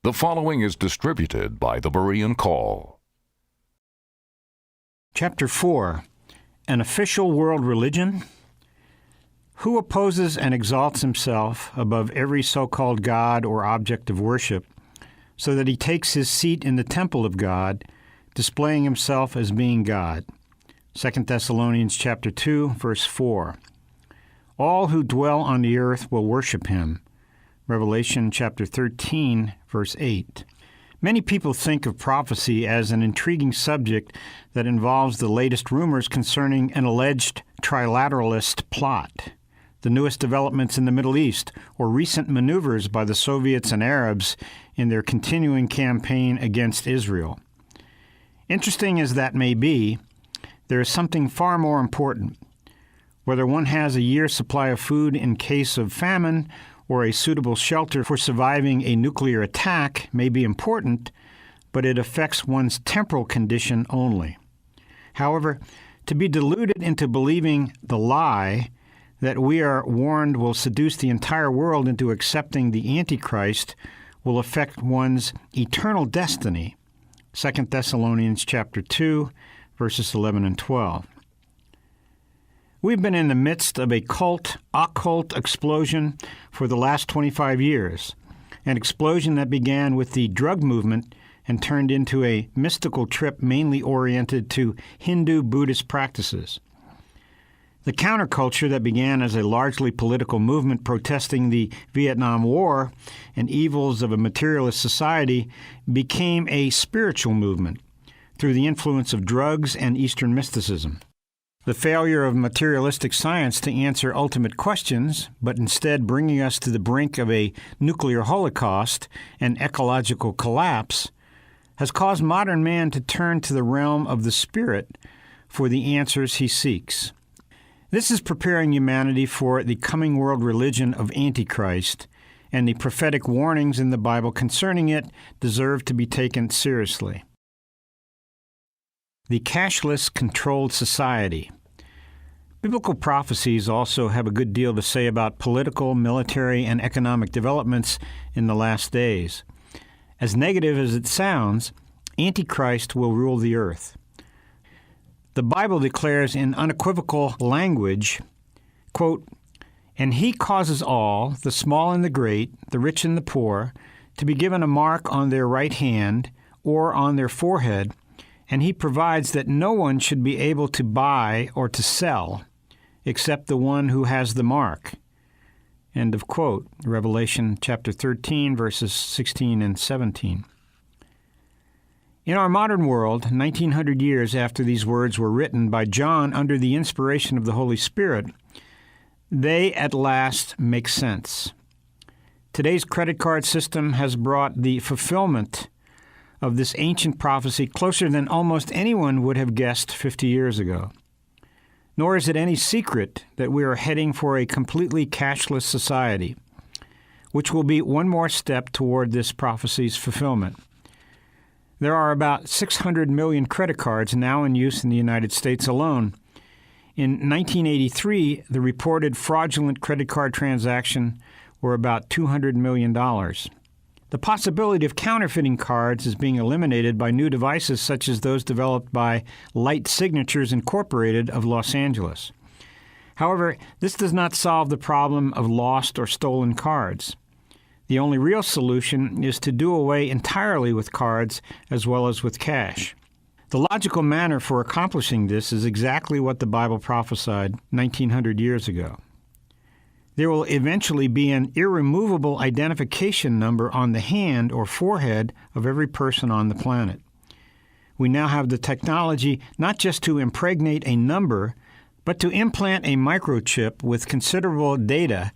The following is distributed by the Berean Call. Chapter 4. An Official World Religion? Who opposes and exalts himself above every so-called God or object of worship, so that he takes his seat in the temple of God, displaying himself as being God? 2 Thessalonians chapter 2, verse 4. All who dwell on the earth will worship him. Revelation chapter 13, verse 8. Many people think of prophecy as an intriguing subject that involves the latest rumors concerning an alleged trilateralist plot, the newest developments in the Middle East, or recent maneuvers by the Soviets and Arabs in their continuing campaign against Israel. Interesting as that may be, there is something far more important. Whether one has a year's supply of food in case of famine or a suitable shelter for surviving a nuclear attack may be important, but it affects one's temporal condition only. However, to be deluded into believing the lie that we are warned will seduce the entire world into accepting the Antichrist will affect one's eternal destiny. 2 Thessalonians chapter 2, verses 11 and 12. We've been in the midst of a occult explosion for the last 25 years, an explosion that began with the drug movement and turned into a mystical trip mainly oriented to Hindu-Buddhist practices. The counterculture that began as a largely political movement protesting the Vietnam War and evils of a materialist society became a spiritual movement through the influence of drugs and Eastern mysticism. The failure of materialistic science to answer ultimate questions, but instead bringing us to the brink of a nuclear holocaust and ecological collapse, has caused modern man to turn to the realm of the spirit for the answers he seeks. This is preparing humanity for the coming world religion of Antichrist, and the prophetic warnings in the Bible concerning it deserve to be taken seriously. The cashless controlled society. Biblical prophecies also have a good deal to say about political, military, and economic developments in the last days. As negative as it sounds, Antichrist will rule the earth. The Bible declares in unequivocal language, quote, "And he causes all, the small and the great, the rich and the poor, to be given a mark on their right hand or on their forehead, and he provides that no one should be able to buy or to sell except the one who has the mark." End of quote. Revelation chapter 13, verses 16 and 17. In our modern world, 1900 years after these words were written by John under the inspiration of the Holy Spirit, they at last make sense. Today's credit card system has brought the fulfillment of this ancient prophecy closer than almost anyone would have guessed 50 years ago. Nor is it any secret that we are heading for a completely cashless society, which will be one more step toward this prophecy's fulfillment. There are about 600 million credit cards now in use in the United States alone. In 1983, the reported fraudulent credit card transactions were about $200 million. The possibility of counterfeiting cards is being eliminated by new devices such as those developed by Light Signatures Incorporated of Los Angeles. However, this does not solve the problem of lost or stolen cards. The only real solution is to do away entirely with cards as well as with cash. The logical manner for accomplishing this is exactly what the Bible prophesied 1900 years ago. There will eventually be an irremovable identification number on the hand or forehead of every person on the planet. We now have the technology not just to impregnate a number, but to implant a microchip with considerable data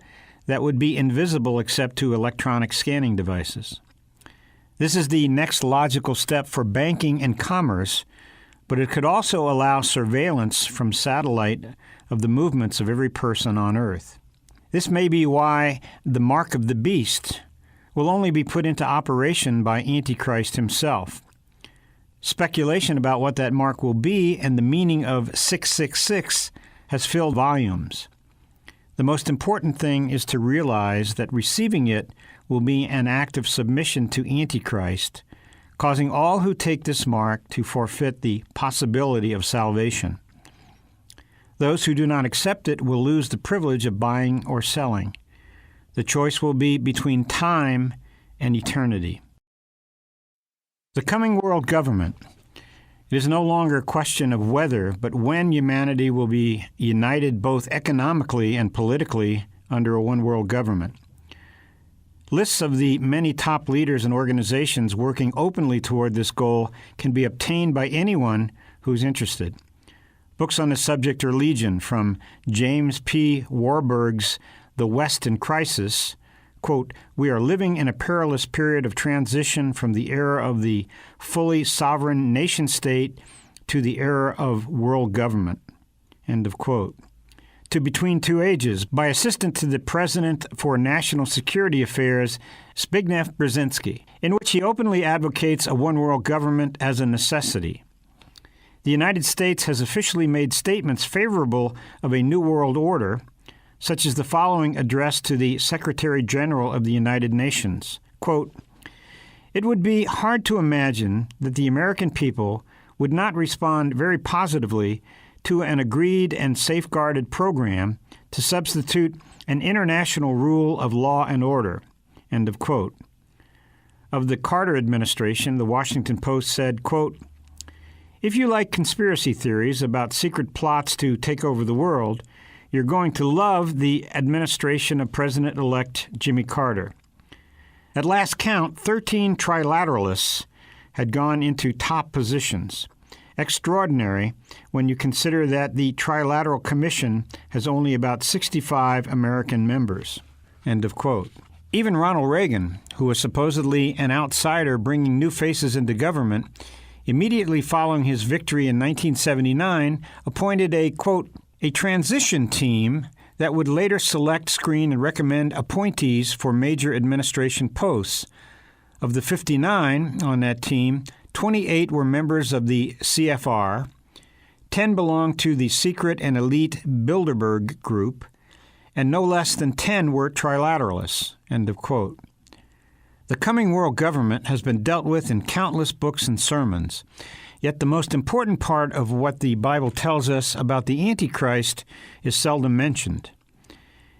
that would be invisible except to electronic scanning devices. This is the next logical step for banking and commerce, but it could also allow surveillance from satellite of the movements of every person on Earth. This may be why the mark of the beast will only be put into operation by Antichrist himself. Speculation about what that mark will be and the meaning of 666 has filled volumes. The most important thing is to realize that receiving it will be an act of submission to Antichrist, causing all who take this mark to forfeit the possibility of salvation. Those who do not accept it will lose the privilege of buying or selling. The choice will be between time and eternity. The coming world government. It is no longer a question of whether, but when humanity will be united both economically and politically under a one-world government. Lists of the many top leaders and organizations working openly toward this goal can be obtained by anyone who's interested. Books on the subject are legion, from James P. Warburg's The West in Crisis, quote, "We are living in a perilous period of transition from the era of the fully sovereign nation-state to the era of world government," end of quote. To Between Two Ages, by Assistant to the President for National Security Affairs, Zbigniew Brzezinski, in which he openly advocates a one-world government as a necessity. The United States has officially made statements favorable of a new world order, such as the following address to the Secretary General of the United Nations. Quote, "It would be hard to imagine that the American people would not respond very positively to an agreed and safeguarded program to substitute an international rule of law and order," end of quote. Of the Carter administration, the Washington Post said, quote, "If you like conspiracy theories about secret plots to take over the world, you're going to love the administration of President-elect Jimmy Carter." At last count, 13 trilateralists had gone into top positions. Extraordinary when you consider that the Trilateral Commission has only about 65 American members. End of quote. Even Ronald Reagan, who was supposedly an outsider bringing new faces into government, immediately following his victory in 1979, appointed a, quote, "a transition team that would later select, screen, and recommend appointees for major administration posts. Of the 59 on that team, 28 were members of the CFR, 10 belonged to the secret and elite Bilderberg Group, and no less than 10 were trilateralists," end of quote. The coming world government has been dealt with in countless books and sermons, yet the most important part of what the Bible tells us about the Antichrist is seldom mentioned.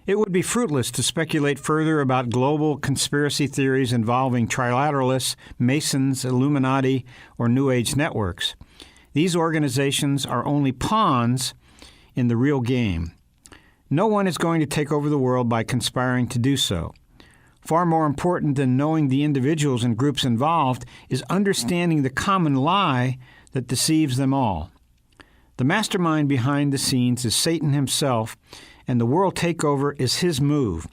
It would be fruitless to speculate further about global conspiracy theories involving trilateralists, Masons, Illuminati, or New Age networks. These organizations are only pawns in the real game. No one is going to take over the world by conspiring to do so. Far more important than knowing the individuals and groups involved is understanding the common lie that deceives them all. The mastermind behind the scenes is Satan himself, and the world takeover is his move.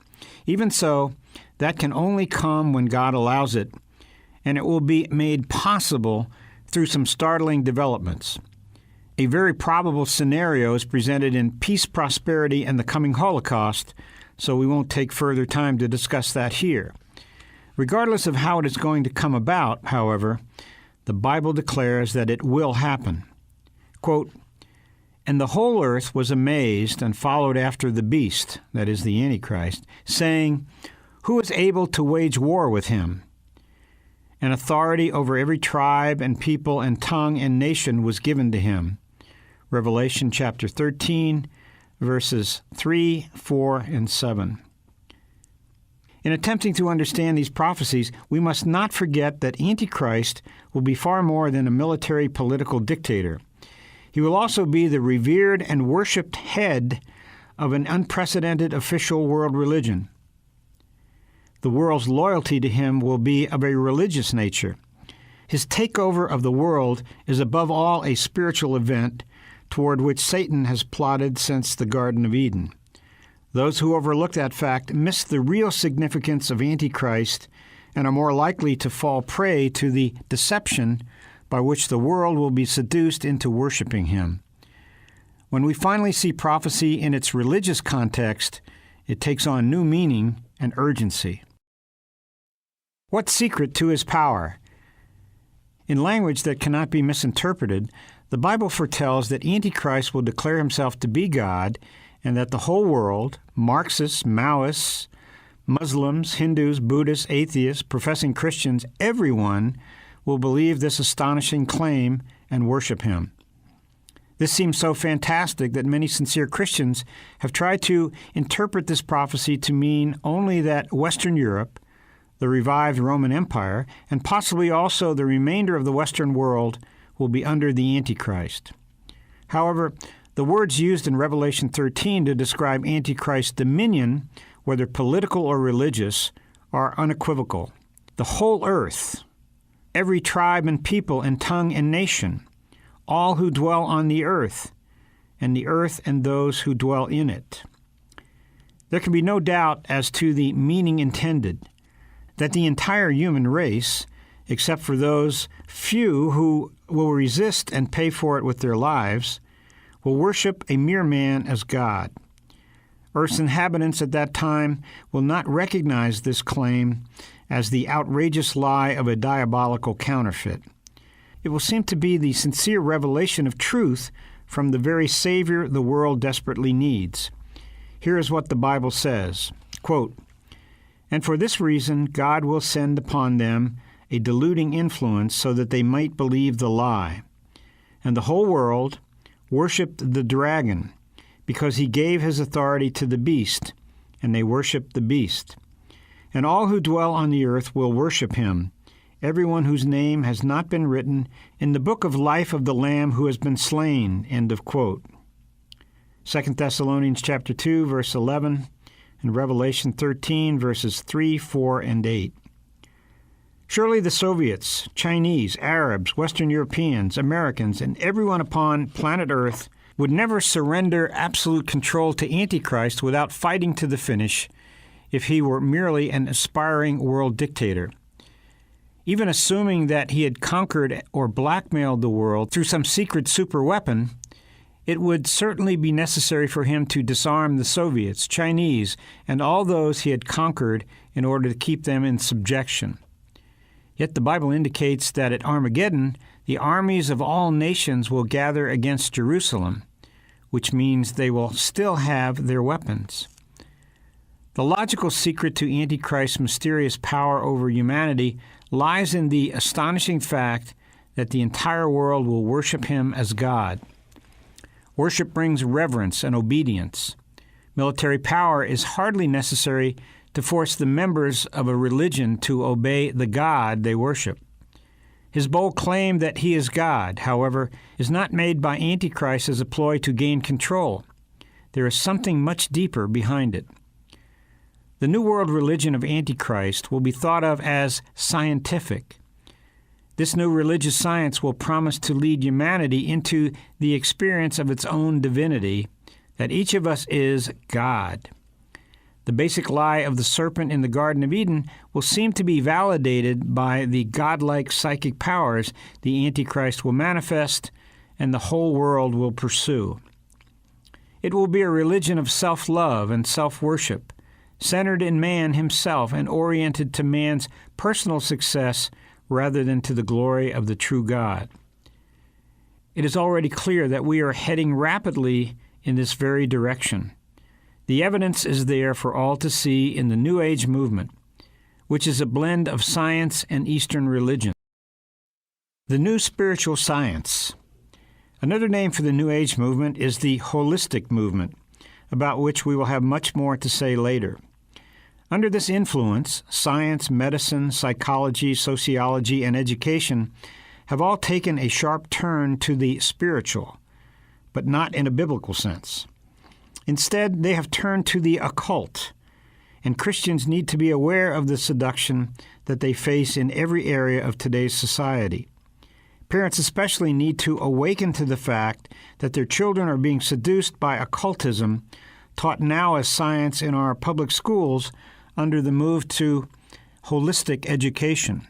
Even so, that can only come when God allows it, and it will be made possible through some startling developments. A very probable scenario is presented in Peace, Prosperity, and the Coming Holocaust, so we won't take further time to discuss that here. Regardless of how it is going to come about, however, the Bible declares that it will happen. Quote, "And the whole earth was amazed and followed after the beast," that is the Antichrist, saying, "Who is able to wage war with him?" And authority over every tribe and people and tongue and nation was given to him. Revelation chapter 13, verses 3, 4, and 7. In attempting to understand these prophecies, we must not forget that Antichrist will be far more than a military political dictator. He will also be the revered and worshipped head of an unprecedented official world religion. The world's loyalty to him will be of a religious nature. His takeover of the world is above all a spiritual event toward which Satan has plotted since the Garden of Eden. Those who overlook that fact miss the real significance of Antichrist and are more likely to fall prey to the deception by which the world will be seduced into worshiping him. When we finally see prophecy in its religious context, it takes on new meaning and urgency. What secret to his power? In language that cannot be misinterpreted, the Bible foretells that Antichrist will declare himself to be God and that the whole world, Marxists, Maoists, Muslims, Hindus, Buddhists, atheists, professing Christians, everyone will believe this astonishing claim and worship him. This seems so fantastic that many sincere Christians have tried to interpret this prophecy to mean only that Western Europe, the revived Roman Empire, and possibly also the remainder of the Western world will be under the Antichrist. However, the words used in Revelation 13 to describe Antichrist's dominion, whether political or religious, are unequivocal. The whole earth, every tribe and people and tongue and nation, all who dwell on the earth and those who dwell in it. There can be no doubt as to the meaning intended, that the entire human race, except for those few who will resist and pay for it with their lives, will worship a mere man as God. Earth's inhabitants at that time will not recognize this claim as the outrageous lie of a diabolical counterfeit. It will seem to be the sincere revelation of truth from the very Savior the world desperately needs. Here is what the Bible says, quote, "And for this reason God will send upon them a deluding influence so that they might believe the lie. And the whole world worshipped the dragon, because he gave his authority to the beast, and they worshipped the beast. And all who dwell on the earth will worship him, everyone whose name has not been written in the book of life of the Lamb who has been slain." End of quote. 2 Thessalonians chapter 2, verse 11, and Revelation 13, verses 3, 4, and 8. Surely the Soviets, Chinese, Arabs, Western Europeans, Americans, and everyone upon planet Earth would never surrender absolute control to Antichrist without fighting to the finish if he were merely an aspiring world dictator. Even assuming that he had conquered or blackmailed the world through some secret superweapon, it would certainly be necessary for him to disarm the Soviets, Chinese, and all those he had conquered in order to keep them in subjection. Yet the Bible indicates that at Armageddon, the armies of all nations will gather against Jerusalem, which means they will still have their weapons. The logical secret to Antichrist's mysterious power over humanity lies in the astonishing fact that the entire world will worship him as God. Worship brings reverence and obedience. Military power is hardly necessary to force the members of a religion to obey the God they worship. His bold claim that he is God, however, is not made by Antichrist as a ploy to gain control. There is something much deeper behind it. The New World religion of Antichrist will be thought of as scientific. This new religious science will promise to lead humanity into the experience of its own divinity, that each of us is God. The basic lie of the serpent in the Garden of Eden will seem to be validated by the godlike psychic powers the Antichrist will manifest and the whole world will pursue. It will be a religion of self-love and self-worship, centered in man himself and oriented to man's personal success rather than to the glory of the true God. It is already clear that we are heading rapidly in this very direction. The evidence is there for all to see in the New Age movement, which is a blend of science and Eastern religion. The New Spiritual Science. Another name for the New Age movement is the holistic movement, about which we will have much more to say later. Under this influence, science, medicine, psychology, sociology, and education have all taken a sharp turn to the spiritual, but not in a biblical sense. Instead, they have turned to the occult, and Christians need to be aware of the seduction that they face in every area of today's society. Parents especially need to awaken to the fact that their children are being seduced by occultism, taught now as science in our public schools under the move to holistic education.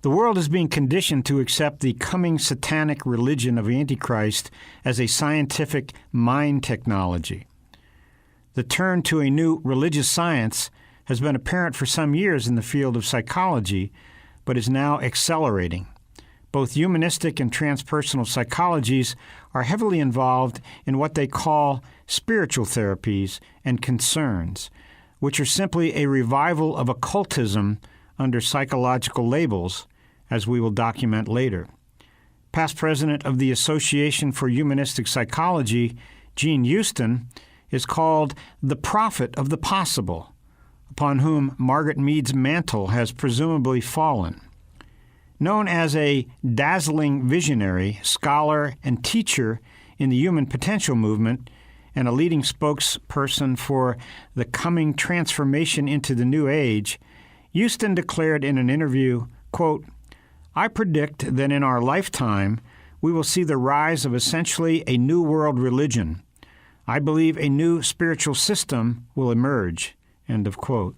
The world is being conditioned to accept the coming satanic religion of Antichrist as a scientific mind technology. The turn to a new religious science has been apparent for some years in the field of psychology, but is now accelerating. Both humanistic and transpersonal psychologies are heavily involved in what they call spiritual therapies and concerns, which are simply a revival of occultism under psychological labels, as we will document later. Past president of the Association for Humanistic Psychology, Gene Houston, is called the prophet of the possible, upon whom Margaret Mead's mantle has presumably fallen. Known as a dazzling visionary, scholar, and teacher in the human potential movement, and a leading spokesperson for the coming transformation into the New Age, Houston declared in an interview, quote, "I predict that in our lifetime we will see the rise of essentially a new world religion. I believe a new spiritual system will emerge," end of quote.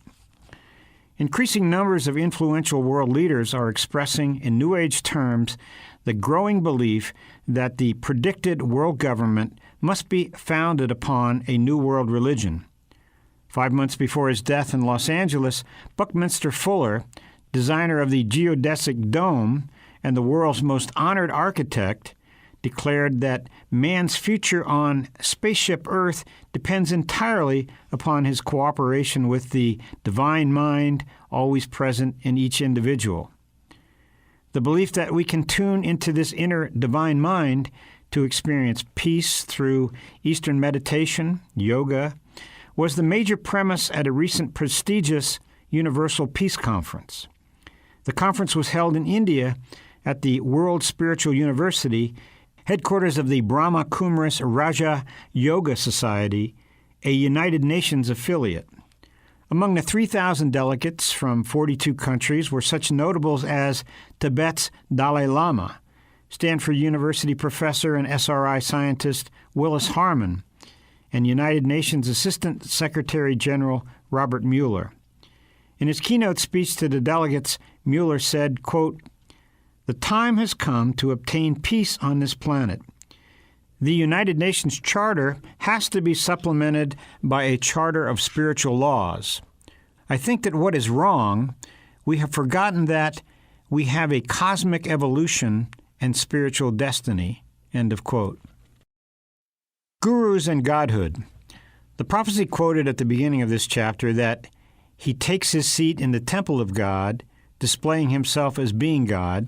Increasing numbers of influential world leaders are expressing in New Age terms the growing belief that the predicted world government must be founded upon a new world religion. 5 months before his death in Los Angeles, Buckminster Fuller, designer of the geodesic dome and the world's most honored architect, declared that man's future on spaceship Earth depends entirely upon his cooperation with the divine mind always present in each individual. The belief that we can tune into this inner divine mind to experience peace through Eastern meditation, yoga, was the major premise at a recent prestigious Universal Peace Conference. The conference was held in India at the World Spiritual University, headquarters of the Brahma Kumaris Raja Yoga Society, a United Nations affiliate. Among the 3,000 delegates from 42 countries were such notables as Tibet's Dalai Lama, Stanford University professor and SRI scientist Willis Harman, and United Nations Assistant Secretary General Robert Mueller. In his keynote speech to the delegates, Mueller said, quote, "The time has come to obtain peace on this planet. The United Nations Charter has to be supplemented by a charter of spiritual laws. I think that what is wrong, we have forgotten that we have a cosmic evolution and spiritual destiny," end of quote. Gurus and Godhood. The prophecy quoted at the beginning of this chapter that he takes his seat in the temple of God, displaying himself as being God,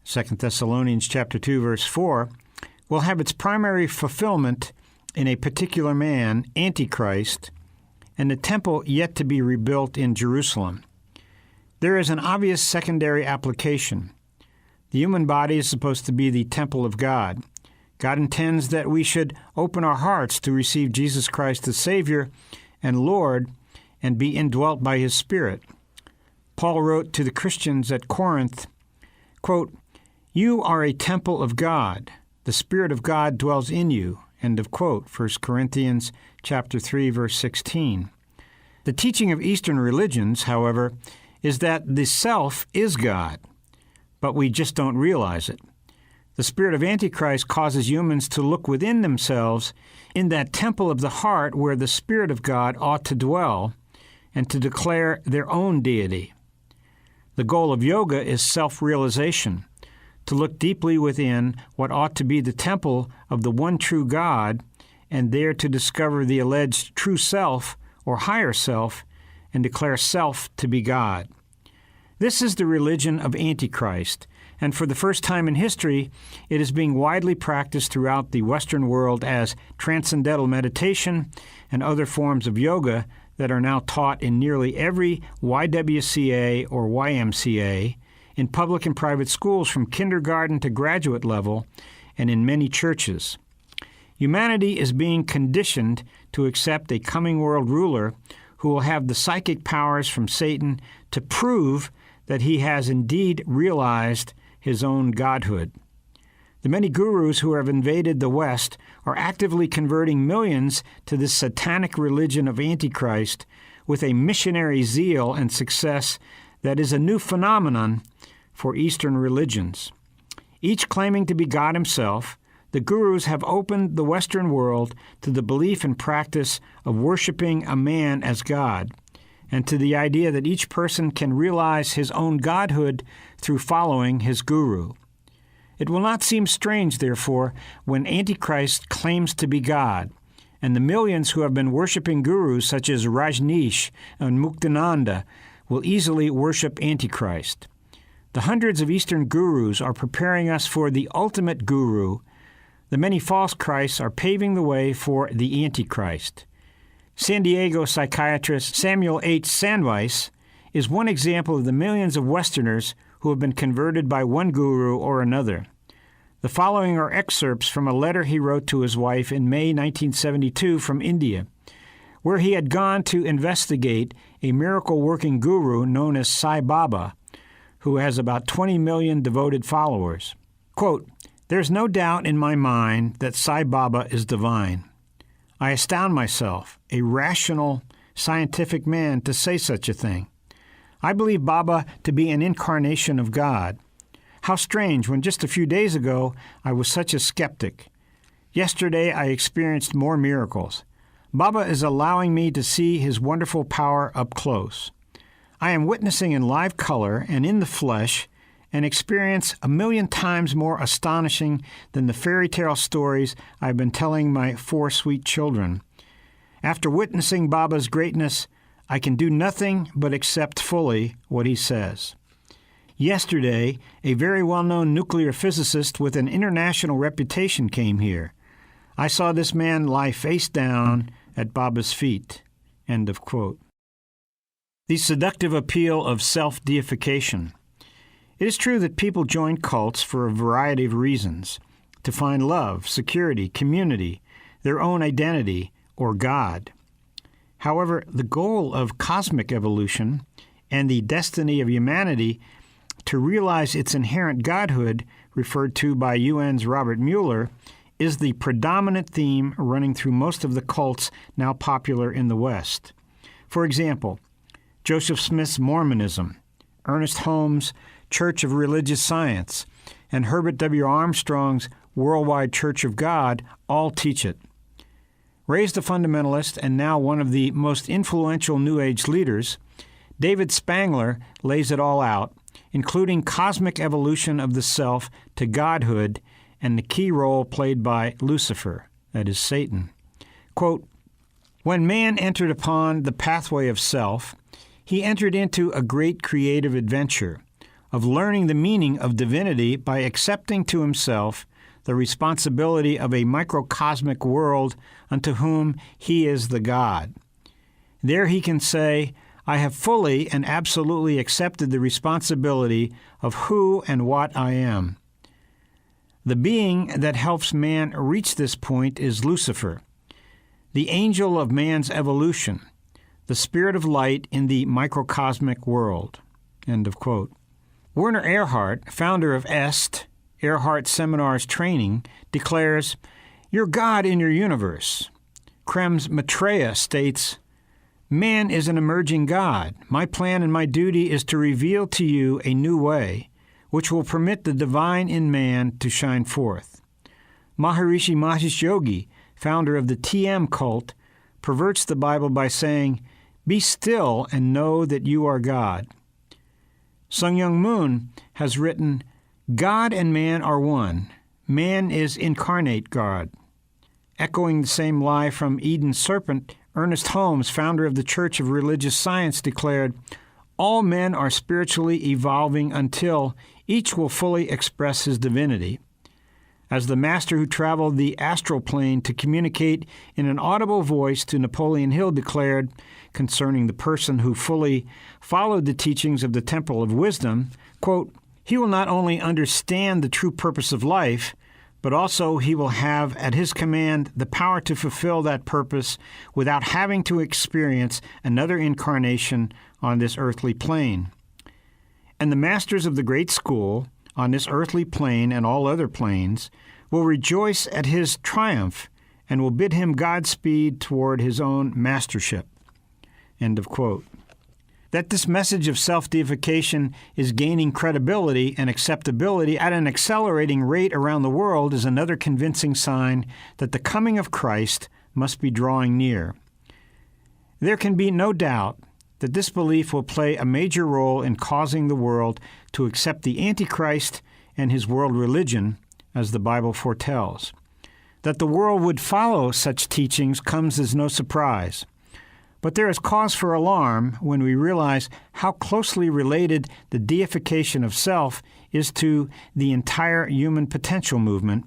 2 Thessalonians chapter 2, verse 4, will have its primary fulfillment in a particular man, Antichrist, and the temple yet to be rebuilt in Jerusalem. There is an obvious secondary application. The human body is supposed to be the temple of God. God intends that we should open our hearts to receive Jesus Christ as Savior and Lord and be indwelt by His Spirit. Paul wrote to the Christians at Corinth, quote, "You are a temple of God. The Spirit of God dwells in you," end of quote, 1 Corinthians chapter 3, verse 16. The teaching of Eastern religions, however, is that the self is God, but we just don't realize it. The spirit of Antichrist causes humans to look within themselves in that temple of the heart where the Spirit of God ought to dwell and to declare their own deity. The goal of yoga is self-realization, to look deeply within what ought to be the temple of the one true God and there to discover the alleged true self or higher self and declare self to be God. This is the religion of Antichrist, and for the first time in history, it is being widely practiced throughout the Western world as transcendental meditation and other forms of yoga that are now taught in nearly every YWCA or YMCA, in public and private schools from kindergarten to graduate level, and in many churches. Humanity is being conditioned to accept a coming world ruler who will have the psychic powers from Satan to prove that he has indeed realized his own godhood. The many gurus who have invaded the West are actively converting millions to this satanic religion of Antichrist with a missionary zeal and success that is a new phenomenon for Eastern religions. Each claiming to be God himself, the gurus have opened the Western world to the belief and practice of worshiping a man as God, and to the idea that each person can realize his own godhood through following his guru. It will not seem strange, therefore, when Antichrist claims to be God, and the millions who have been worshiping gurus such as Rajneesh and Muktananda will easily worship Antichrist. The hundreds of Eastern gurus are preparing us for the ultimate guru. The many false Christs are paving the way for the Antichrist. San Diego psychiatrist Samuel H. Sandweiss is one example of the millions of Westerners who have been converted by one guru or another. The following are excerpts from a letter he wrote to his wife in May 1972 from India, where he had gone to investigate a miracle-working guru known as Sai Baba, who has about 20 million devoted followers. Quote, "There's no doubt in my mind that Sai Baba is divine. I astound myself, a rational, scientific man, to say such a thing. I believe Baba to be an incarnation of God. How strange, when just a few days ago I was such a skeptic. Yesterday I experienced more miracles. Baba is allowing me to see his wonderful power up close. I am witnessing in live color and in the flesh an experience 1,000,000 times more astonishing than the fairy tale stories I've been telling my 4 sweet children. After witnessing Baba's greatness, I can do nothing but accept fully what he says." Yesterday, a very well-known nuclear physicist with an international reputation came here. I saw this man lie face down at Baba's feet. End of quote. The seductive appeal of self-deification. It is true that people join cults for a variety of reasons, to find love, security, community, their own identity, or God. However, the goal of cosmic evolution and the destiny of humanity to realize its inherent godhood, referred to by UN's Robert Mueller, is the predominant theme running through most of the cults now popular in the West. For example, Joseph Smith's Mormonism, Ernest Holmes' Church of Religious Science, and Herbert W. Armstrong's Worldwide Church of God all teach it. Raised a fundamentalist and now one of the most influential New Age leaders, David Spangler lays it all out, including cosmic evolution of the self to godhood and the key role played by Lucifer, that is Satan. Quote, "When man entered upon the pathway of self, he entered into a great creative adventure of learning the meaning of divinity by accepting to himself the responsibility of a microcosmic world unto whom he is the God. There he can say, I have fully and absolutely accepted the responsibility of who and what I am. The being that helps man reach this point is Lucifer, the angel of man's evolution, the spirit of light in the microcosmic world." End of quote. Werner Erhard, founder of EST, Erhard Seminars Training, declares, "You're God in your universe." Krems Maitreya states, "Man is an emerging God. My plan and my duty is to reveal to you a new way, which will permit the divine in man to shine forth." Maharishi Mahesh Yogi, founder of the TM cult, perverts the Bible by saying, "Be still and know that you are God." Sung Myung Moon has written, "God and man are one. Man is incarnate God." Echoing the same lie from Eden's serpent, Ernest Holmes, founder of the Church of Religious Science, declared, "All men are spiritually evolving until each will fully express his divinity." As the master who traveled the astral plane to communicate in an audible voice to Napoleon Hill declared concerning the person who fully followed the teachings of the Temple of Wisdom, quote, "He will not only understand the true purpose of life, but also he will have at his command the power to fulfill that purpose without having to experience another incarnation on this earthly plane. And the masters of the great school, on this earthly plane and all other planes, will rejoice at his triumph and will bid him Godspeed toward his own mastership." End of quote. That this message of self-deification is gaining credibility and acceptability at an accelerating rate around the world is another convincing sign that the coming of Christ must be drawing near. There can be no doubt that this belief will play a major role in causing the world to accept the Antichrist and his world religion, as the Bible foretells. That the world would follow such teachings comes as no surprise. But there is cause for alarm when we realize how closely related the deification of self is to the entire human potential movement,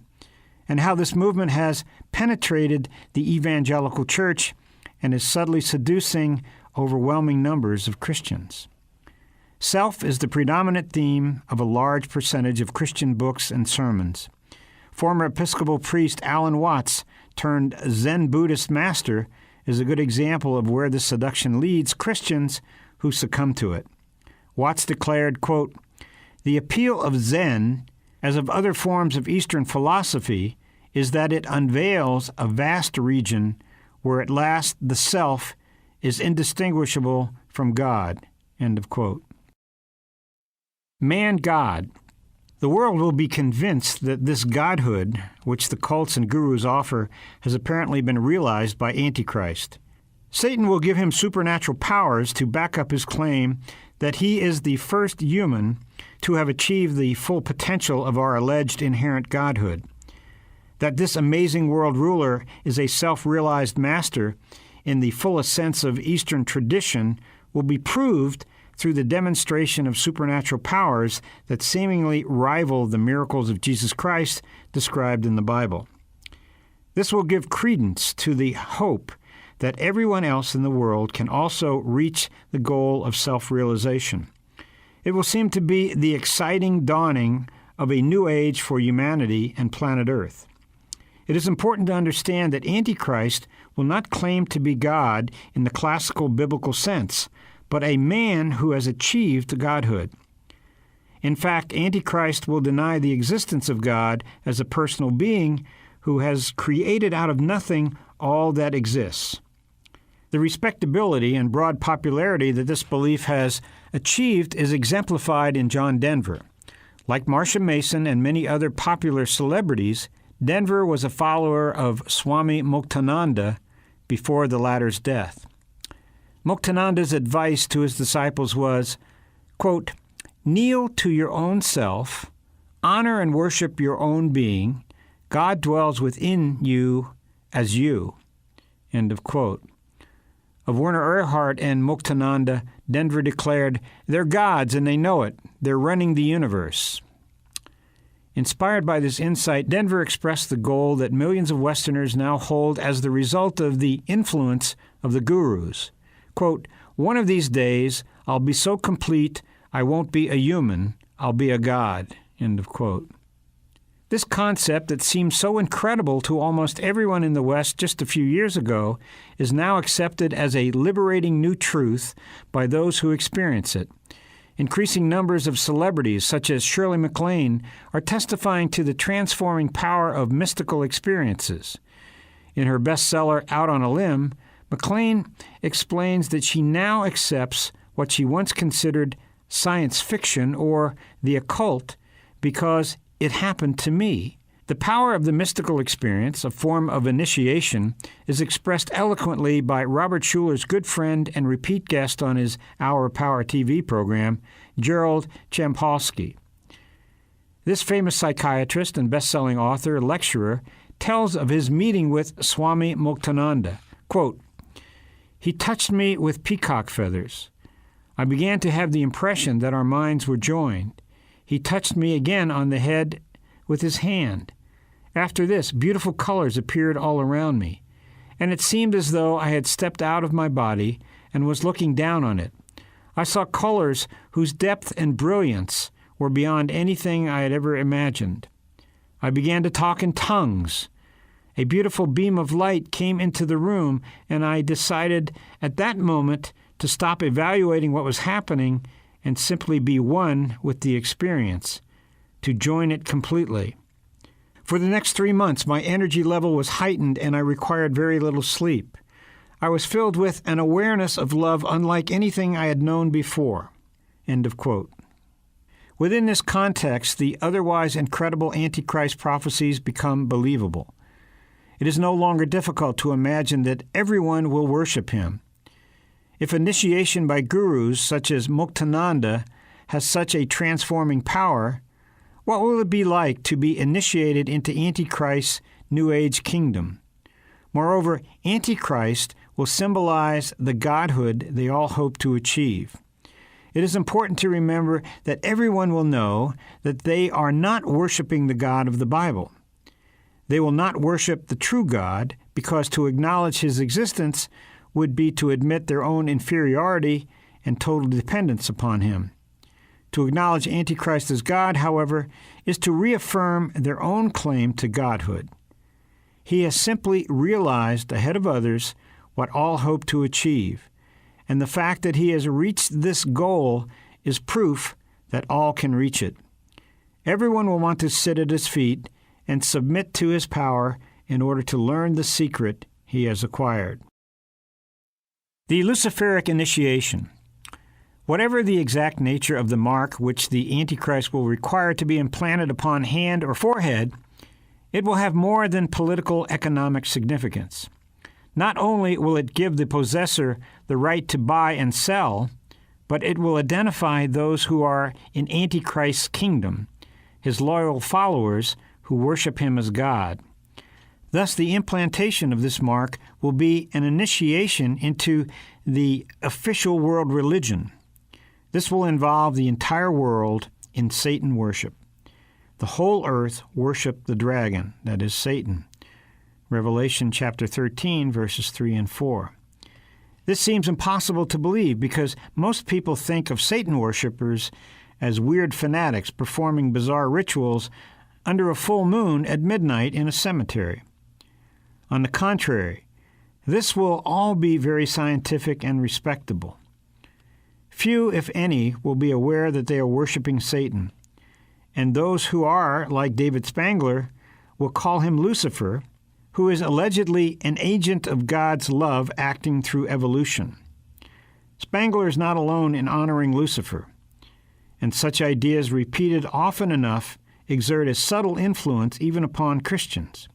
and how this movement has penetrated the evangelical church and is subtly seducing overwhelming numbers of Christians. Self is the predominant theme of a large percentage of Christian books and sermons. Former Episcopal priest Alan Watts, turned Zen Buddhist master, is a good example of where this seduction leads Christians who succumb to it. Watts declared, quote, "The appeal of Zen, as of other forms of Eastern philosophy, is that it unveils a vast region where at last the self is indistinguishable from God." End of quote. Man-God. The world will be convinced that this godhood, which the cults and gurus offer, has apparently been realized by Antichrist. Satan will give him supernatural powers to back up his claim that he is the first human to have achieved the full potential of our alleged inherent godhood. That this amazing world ruler is a self-realized master in the fullest sense of Eastern tradition will be proved through the demonstration of supernatural powers that seemingly rival the miracles of Jesus Christ described in the Bible. This will give credence to the hope that everyone else in the world can also reach the goal of self-realization. It will seem to be the exciting dawning of a new age for humanity and planet Earth. It is important to understand that Antichrist will not claim to be God in the classical biblical sense, but a man who has achieved godhood. In fact, Antichrist will deny the existence of God as a personal being who has created out of nothing all that exists. The respectability and broad popularity that this belief has achieved is exemplified in John Denver. Like Marsha Mason and many other popular celebrities, Denver was a follower of Swami Muktananda before the latter's death. Muktananda's advice to his disciples was, quote, "Kneel to your own self, honor and worship your own being. God dwells within you as you." End of quote. Of Werner Erhard and Muktananda, Denver declared, "They're gods and they know it. They're running the universe." Inspired by this insight, Denver expressed the goal that millions of Westerners now hold as the result of the influence of the gurus. Quote, "One of these days, I'll be so complete, I won't be a human, I'll be a god." End of quote. This concept that seemed so incredible to almost everyone in the West just a few years ago is now accepted as a liberating new truth by those who experience it. Increasing numbers of celebrities, such as Shirley MacLaine, are testifying to the transforming power of mystical experiences. In her bestseller, Out on a Limb, MacLaine explains that she now accepts what she once considered science fiction or the occult because it happened to me. The power of the mystical experience, a form of initiation, is expressed eloquently by Robert Schuller's good friend and repeat guest on his Hour of Power TV program, Gerald Champolsky. This famous psychiatrist and best-selling author, lecturer, tells of his meeting with Swami Muktananda. Quote, "He touched me with peacock feathers. I began to have the impression that our minds were joined. He touched me again on the head with his hand. After this, beautiful colors appeared all around me, and it seemed as though I had stepped out of my body and was looking down on it. I saw colors whose depth and brilliance were beyond anything I had ever imagined. I began to talk in tongues. A beautiful beam of light came into the room, and I decided at that moment to stop evaluating what was happening and simply be one with the experience, to join it completely. For the next 3 months, my energy level was heightened and I required very little sleep. I was filled with an awareness of love unlike anything I had known before." End of quote. Within this context, the otherwise incredible Antichrist prophecies become believable. It is no longer difficult to imagine that everyone will worship him. If initiation by gurus such as Muktananda has such a transforming power, What will it be like to be initiated into Antichrist's New Age kingdom? Moreover, Antichrist will symbolize the godhood they all hope to achieve. It is important to remember that everyone will know that they are not worshiping the God of the Bible. They will not worship the true God because to acknowledge His existence would be to admit their own inferiority and total dependence upon Him. To acknowledge Antichrist as God, however, is to reaffirm their own claim to godhood. He has simply realized ahead of others what all hope to achieve, and the fact that he has reached this goal is proof that all can reach it. Everyone will want to sit at his feet and submit to his power in order to learn the secret he has acquired. The Luciferic initiation. Whatever the exact nature of the mark which the Antichrist will require to be implanted upon hand or forehead, it will have more than political economic significance. Not only will it give the possessor the right to buy and sell, but it will identify those who are in Antichrist's kingdom, his loyal followers who worship him as God. Thus, the implantation of this mark will be an initiation into the official world religion. This will involve the entire world in Satan worship. The whole earth worship the dragon, that is Satan. Revelation chapter 13, verses 3 and 4. This seems impossible to believe because most people think of Satan worshippers as weird fanatics performing bizarre rituals under a full moon at midnight in a cemetery. On the contrary, this will all be very scientific and respectable. Few, if any, will be aware that they are worshiping Satan, and those who are, like David Spangler, will call him Lucifer, who is allegedly an agent of God's love acting through evolution. Spangler is not alone in honoring Lucifer, and such ideas repeated often enough exert a subtle influence even upon Christians.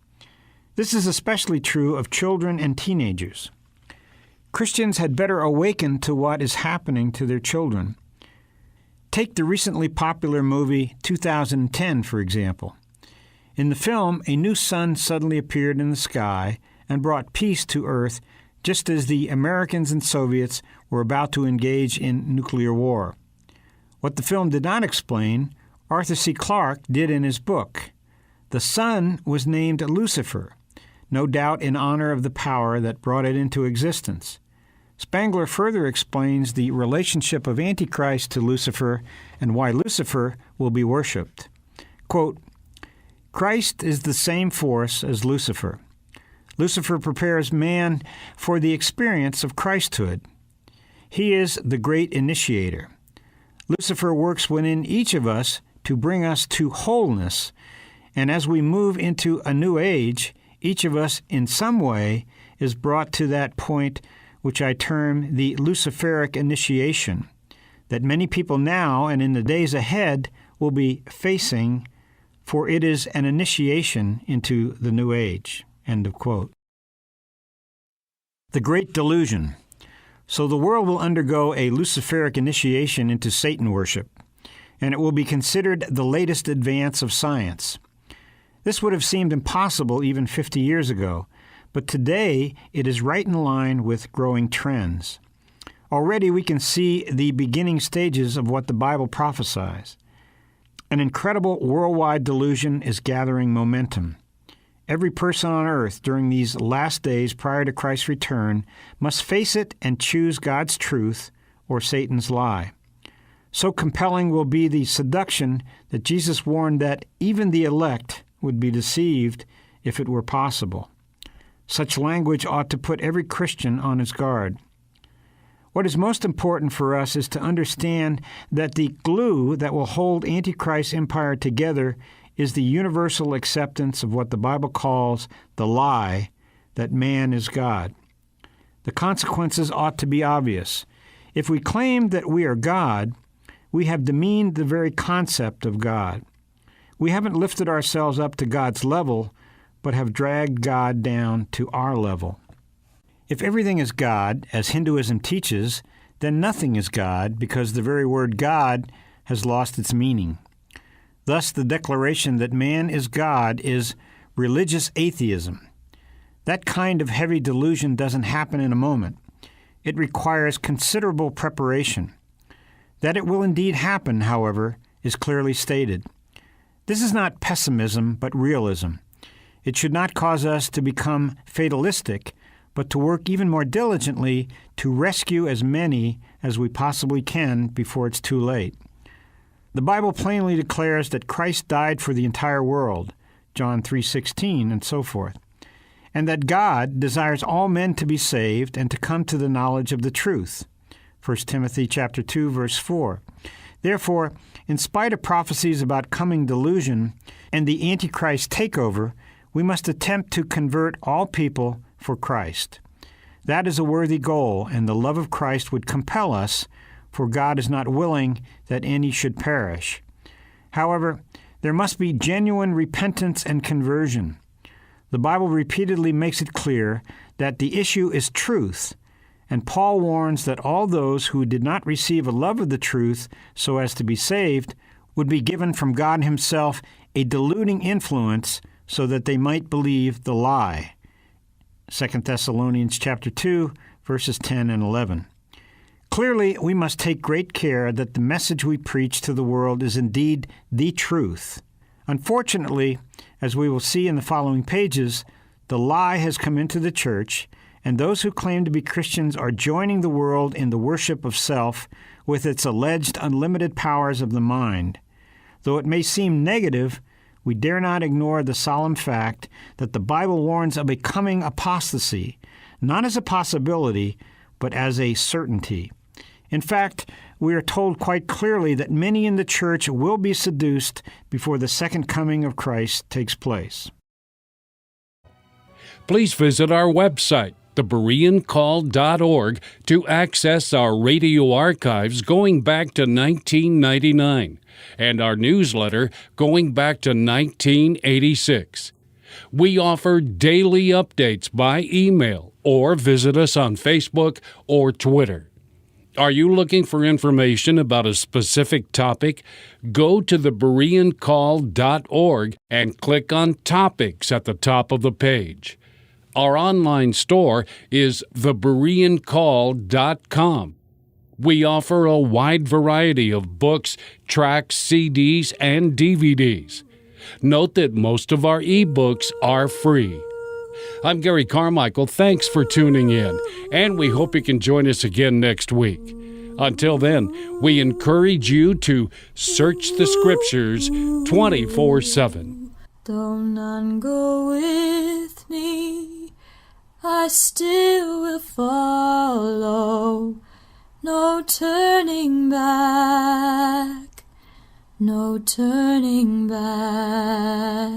This is especially true of children and teenagers. Christians had better awaken to what is happening to their children. Take the recently popular movie 2010, for example. In the film, a new sun suddenly appeared in the sky and brought peace to Earth just as the Americans and Soviets were about to engage in nuclear war. What the film did not explain, Arthur C. Clarke did in his book. The sun was named Lucifer, no doubt in honor of the power that brought it into existence. Spangler further explains the relationship of Antichrist to Lucifer and why Lucifer will be worshipped. Quote, Christ is the same force as Lucifer. Lucifer prepares man for the experience of Christhood. He is the great initiator. Lucifer works within each of us to bring us to wholeness, and as we move into a new age, each of us in some way is brought to that point which I term the Luciferic initiation, that many people now and in the days ahead will be facing, for it is an initiation into the new age. End of quote. The Great Delusion. So the world will undergo a Luciferic initiation into Satan worship, and it will be considered the latest advance of science. This would have seemed impossible even 50 years ago, but today it is right in line with growing trends. Already we can see the beginning stages of what the Bible prophesies. An incredible worldwide delusion is gathering momentum. Every person on earth during these last days prior to Christ's return must face it and choose God's truth or Satan's lie. So compelling will be the seduction that Jesus warned that even the elect would be deceived if it were possible. Such language ought to put every Christian on his guard. What is most important for us is to understand that the glue that will hold Antichrist's empire together is the universal acceptance of what the Bible calls the lie that man is God. The consequences ought to be obvious. If we claim that we are God, we have demeaned the very concept of God. We haven't lifted ourselves up to God's level, but have dragged God down to our level. If everything is God, as Hinduism teaches, then nothing is God because the very word God has lost its meaning. Thus, the declaration that man is God is religious atheism. That kind of heavy delusion doesn't happen in a moment. It requires considerable preparation. That it will indeed happen, however, is clearly stated. This is not pessimism, but realism. It should not cause us to become fatalistic, but to work even more diligently to rescue as many as we possibly can before it's too late. The Bible plainly declares that Christ died for the entire world, John 3:16, and so forth, and that God desires all men to be saved and to come to the knowledge of the truth, 1 Timothy chapter 2, verse 4. Therefore, in spite of prophecies about coming delusion and the Antichrist takeover, we must attempt to convert all people for Christ. That is a worthy goal, and the love of Christ would compel us, for God is not willing that any should perish. However, there must be genuine repentance and conversion. The Bible repeatedly makes it clear that the issue is truth, and Paul warns that all those who did not receive a love of the truth so as to be saved would be given from God himself a deluding influence so that they might believe the lie. 2 Thessalonians chapter 2, verses 10 and 11. Clearly, we must take great care that the message we preach to the world is indeed the truth. Unfortunately, as we will see in the following pages, the lie has come into the church, and those who claim to be Christians are joining the world in the worship of self with its alleged unlimited powers of the mind. Though it may seem negative, we dare not ignore the solemn fact that the Bible warns of a coming apostasy, not as a possibility, but as a certainty. In fact, we are told quite clearly that many in the church will be seduced before the second coming of Christ takes place. Please visit our website, thebereancall.org, to access our radio archives going back to 1999 and our newsletter going back to 1986. We offer daily updates by email or visit us on Facebook or Twitter. Are you looking for information about a specific topic? Go to thebereancall.org and click on Topics at the top of the page. Our online store is thebereancall.com. We offer a wide variety of books, tracts, CDs, and DVDs. Note that most of our ebooks are free. I'm Gary Carmichael. Thanks for tuning in, and we hope you can join us again next week. Until then, we encourage you to search the Scriptures 24/7. Though none go with me, I still will follow. No turning back, no turning back.